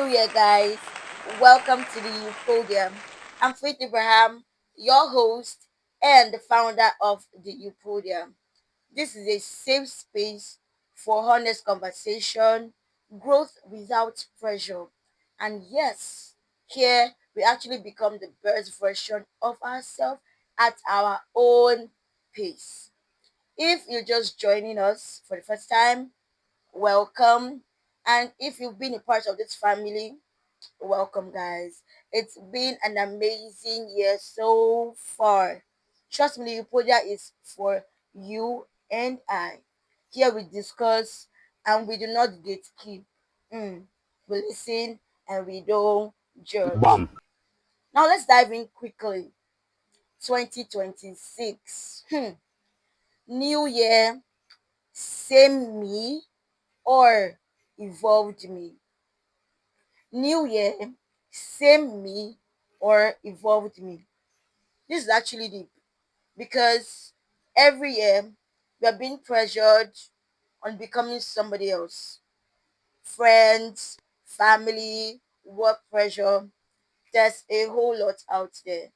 New Year, guys. Welcome to the TheYoupodia. I'm Faith Abraham, your host and the founder of the TheYoupodia. This is a safe space for honest conversation, growth without pressure. And yes, here we actually become the best version of ourselves at our own pace. If you're just joining us for the first time, welcome. And if you've been a part of this family, welcome, guys. It's been an amazing year so far. Trust me, Upodia is for you and I. Here we discuss and we do not gatekeep. Mm. We listen and we don't judge. Bam. Now let's dive in quickly. 2026. New year, same me or evolved me. New year, same me or evolved me. This is actually deep because every year we are being pressured on becoming somebody else. Friends, family, work pressure. There's a whole lot out there.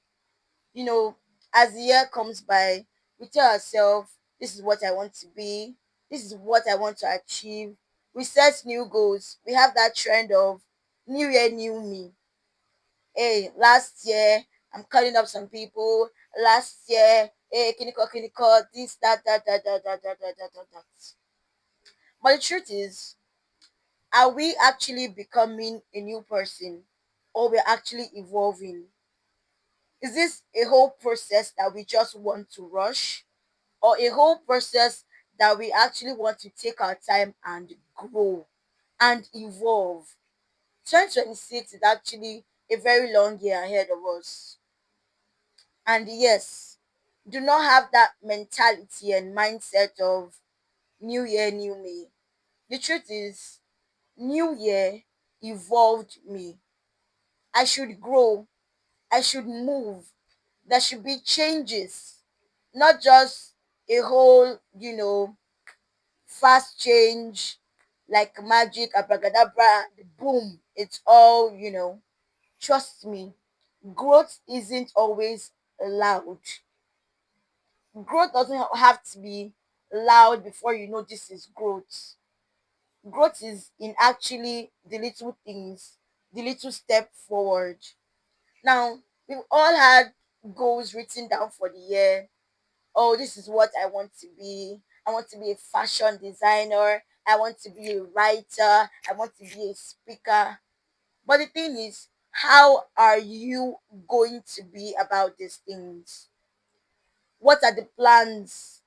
You know, as the year comes by, we tell ourselves, this is what I want to be, this is what I want to achieve. We set new goals. We have that trend of new year, new me. Hey, last year I'm calling up some people. Last year, hey, kiniko, this, that. But the truth is, are we actually becoming a new person or we're actually evolving? Is this a whole process that we just want to rush or a whole process that we actually want to take our time and grow and evolve? 2026 is actually a very long year ahead of us. And yes, do not have that mentality and mindset of new year, new me. The truth is, new year evolved me. I should grow, I should move, there should be changes, not just a whole, fast change like magic, abracadabra, boom, it's all, trust me, growth isn't always loud. Growth doesn't have to be loud before you know this is growth. Growth is in actually the little things, the little step forward. Now, we've all had goals written down for the year. Oh, this is what I want to be. I want to be a fashion designer. I want to be a writer. I want to be a speaker. But the thing is, how are you going to be about these things? What are the plans?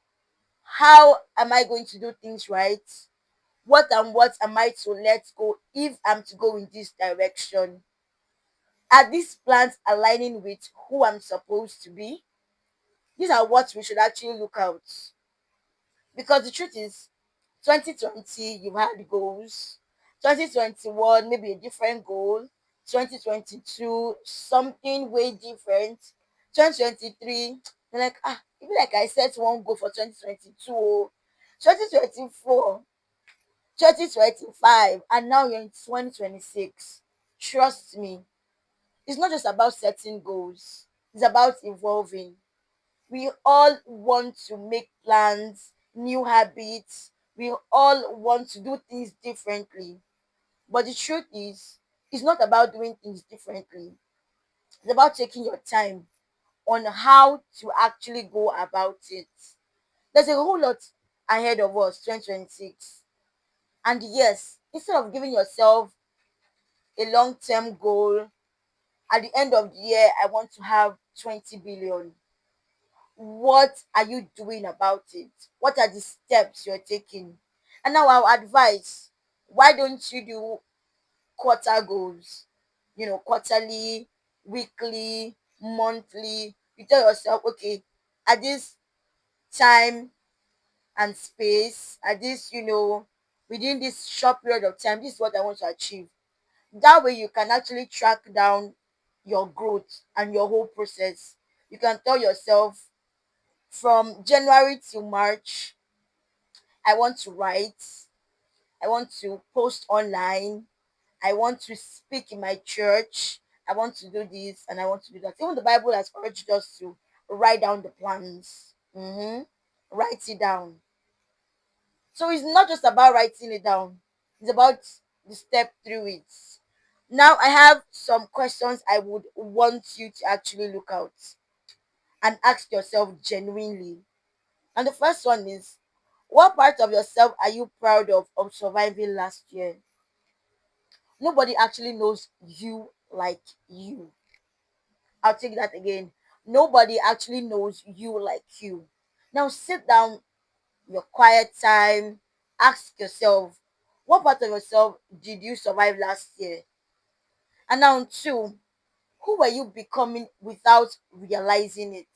How am I going to do things right? What am I to let go if I'm to go in this direction? Are these plans aligning with who I'm supposed to be? These are what we should actually look out. Because the truth is, 2020, you had goals. 2021, maybe a different goal. 2022, something way different. 2023, you're like, even like I set one goal for 2022, 2024, 2025, and now you're in 2026. Trust me, it's not just about setting goals, it's about evolving. We all want to make plans, new habits. We all want to do things differently. But the truth is, it's not about doing things differently. It's about taking your time on how to actually go about it. There's a whole lot ahead of us, 2026. And yes, instead of giving yourself a long term goal, at the end of the year, I want to have 20 billion. What are you doing about it? What are the steps you're taking? And now I'll advise, why don't you do quarter goals? Quarterly, weekly, monthly. You tell yourself, okay, at this time and space, at this, within this short period of time, this is what I want to achieve. That way you can actually track down your growth and your whole process. You can tell yourself, from January to March, I want to write, I want to post online, I want to speak in my church. I want to do this and I want to do that. Even the Bible has urged us to write down the plans. Write it down. So it's not just about writing it down, it's about the step through it. Now, I have some questions I would want you to actually look out and ask yourself genuinely. And the first one is, what part of yourself are you proud of surviving last year? Nobody actually knows you like you. I'll take that again. Nobody actually knows you like you. Now sit down, your quiet time, ask yourself, what part of yourself did you survive last year? And now, two, who were you becoming without realizing it?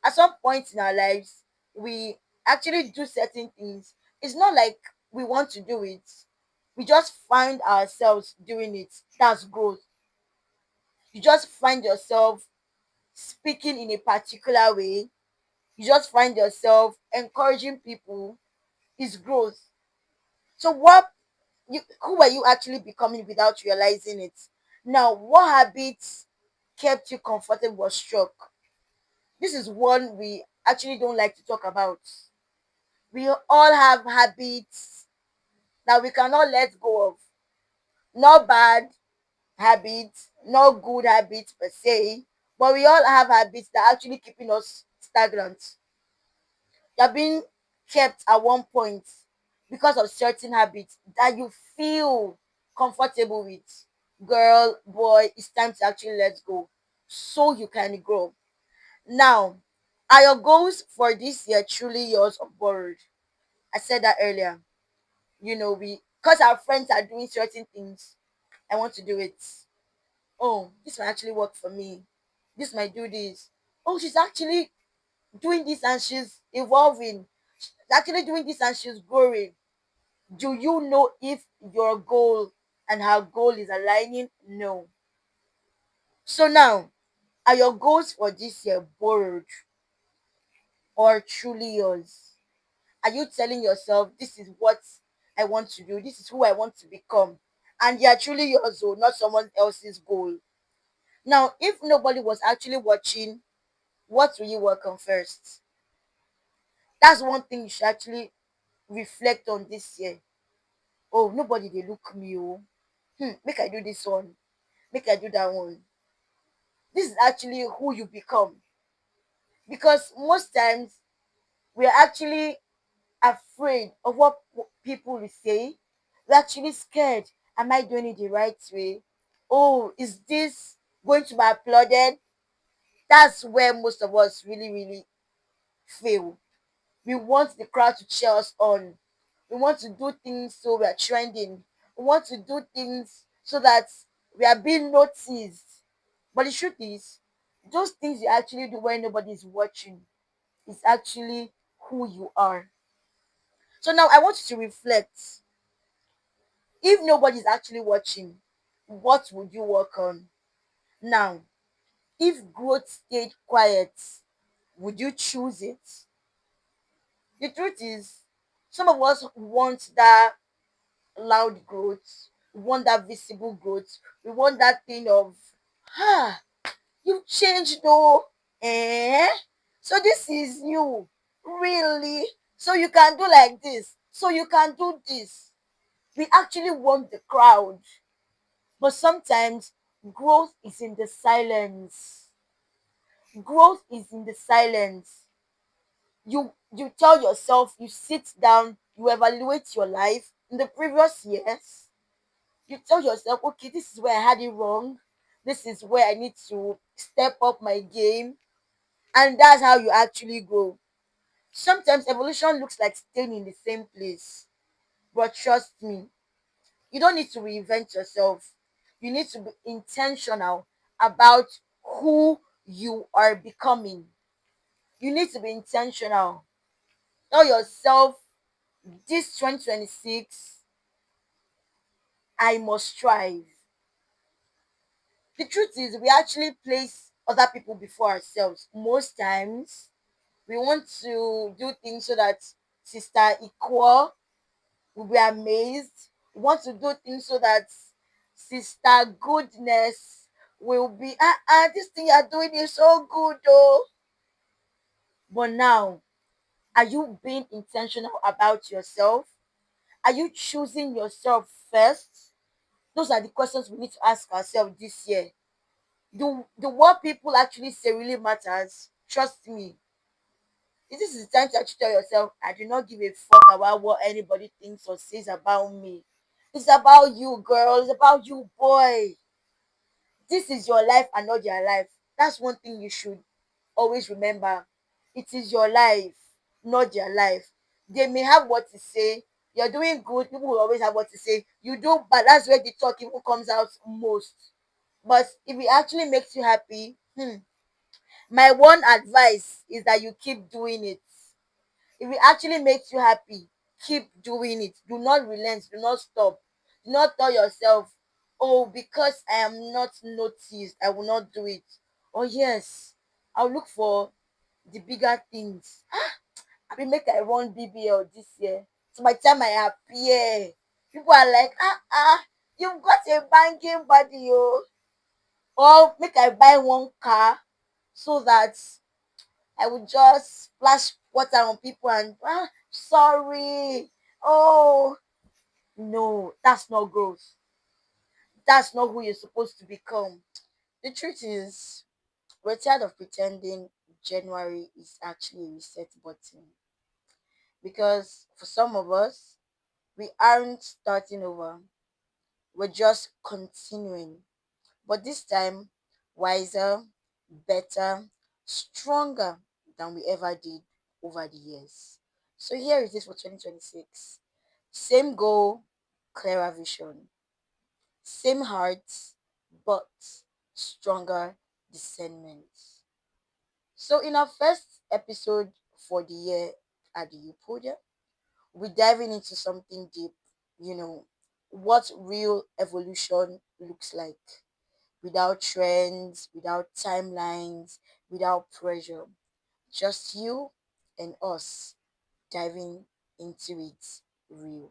At some point in our lives, we actually do certain things. It's not like we want to do it, we just find ourselves doing it. That's growth. You just find yourself speaking in a particular way, you just find yourself encouraging people. Is growth. So what who were you actually becoming without realizing it? Now, what habits kept you comfortable or struck? This is one we actually don't like to talk about. We all have habits that we cannot let go of. Not bad habits, not good habits per se, but we all have habits that are actually keeping us stagnant. You're being kept at one point because of certain habits that you feel comfortable with. Girl, boy, it's time to actually let go so you can grow. Now, are your goals for this year truly yours or borrowed? I said that earlier. We, because our friends are doing certain things, I want to do it. Oh, this might actually work for me. This might do this. Oh, she's actually doing this and she's evolving. She's actually doing this and she's growing. Do you know if your goal and her goal is aligning? No. So now, are your goals for this year borrowed or truly yours? Are you telling yourself, this is what I want to do, this is who I want to become, and you're truly yours, or not someone else's goal? Now, if nobody was actually watching, what will you work on first? That's one thing you should actually reflect on this year. Oh, nobody they look me. Oh, make I do this one, make I do that one. This is actually who you become. Because most times we're actually afraid of what people will say. We're actually scared. Am I doing it the right way? Oh, is this going to be applauded? That's where most of us really, really fail. We want the crowd to cheer us on. We want to do things so we are trending. We want to do things so that we are being noticed. But the truth is, those things you actually do when nobody is watching is actually who you are. So now I want you to reflect. If nobody is actually watching, what would you work on? Now, if growth stayed quiet, would you choose it? The truth is, some of us want that loud growth, we want that visible growth, we want that thing of, ah, you've changed though. Eh? So this is you. Really? So you can do like this. So you can do this. We actually want the crowd. But sometimes growth is in the silence. Growth is in the silence. You tell yourself, you sit down, you evaluate your life in the previous years. You tell yourself, okay, this is where I had it wrong. This is where I need to step up my game. And that's how you actually grow. Sometimes evolution looks like staying in the same place. But trust me, you don't need to reinvent yourself. You need to be intentional about who you are becoming. You need to be intentional. Tell yourself, this 2026, I must strive. The truth is, we actually place other people before ourselves. Most times, we want to do things so that Sister Equal will be amazed. You want to do things so that sister goodness will be, this thing you're doing is so good, oh. But now, are you being intentional about yourself? Are you choosing yourself first? Those are the questions we need to ask ourselves this year. Do what people actually say really matters? Trust me. This is the time to actually tell yourself, I do not give a fuck about what anybody thinks or says about me. It's about you, girl. It's about you, boy. This is your life and not their life. That's one thing you should always remember. It is your life, not their life. They may have what to say. You're doing good, people will always have what to say. You do but that's where the talk even comes out most. But if it actually makes you happy, my one advice is that you keep doing it. If it actually makes you happy, keep doing it. Do not relent, do not stop. Do not tell yourself, oh, because I am not noticed, I will not do it. Oh yes, I'll look for the bigger things. I will make I run BBL this year. So by the time I appear, people are like, you've got a banging body, oh. Or make I buy one car so that I would just splash water on people and sorry. Oh no, that's not growth. That's not who you're supposed to become. The truth is, we're tired of pretending January is actually a reset button. Because for some of us, we aren't starting over. We're just continuing. But this time, wiser, better, stronger than we ever did over the years. So here it is for 2026. Same goal, clearer vision. Same heart, but stronger discernment. So in our first episode for the year at the Youpodia, we're diving into something deep, you know, what real evolution looks like without trends, without timelines, without pressure. Just you and us diving into it real.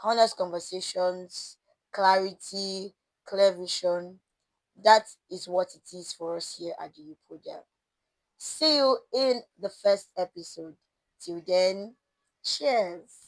Honest conversations, clarity, clear vision. That is what it is for us here at the Upodia. See you in the first episode. Till then, cheers.